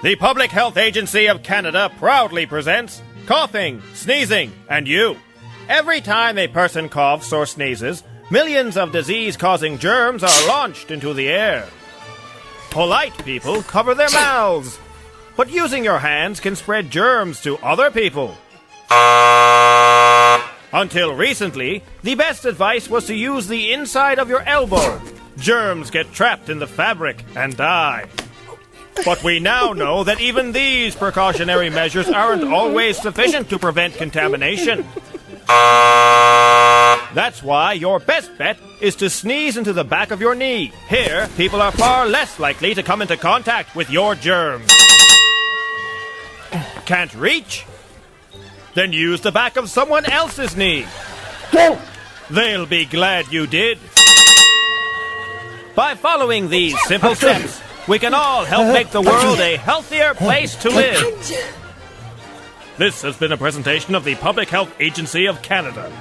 The Public Health Agency of Canada proudly presents Coughing, Sneezing, and You. Every time a person coughs or sneezes, millions of disease-causing germs are launched into the air. Polite people cover their mouths, but using your hands can spread germs to other people. Until recently, the best advice was to use the inside of your elbow. Germs get trapped in the fabric and die. But we now know that even these precautionary measures aren't always sufficient to prevent contamination. That's why your best bet is to sneeze into the back of your knee. Here, people are far less likely to come into contact with your germs. Can't reach? Then use the back of someone else's knee. They'll be glad you did. By following these simple steps, we can all help make the world a healthier place to live. This has been a presentation of the Public Health Agency of Canada.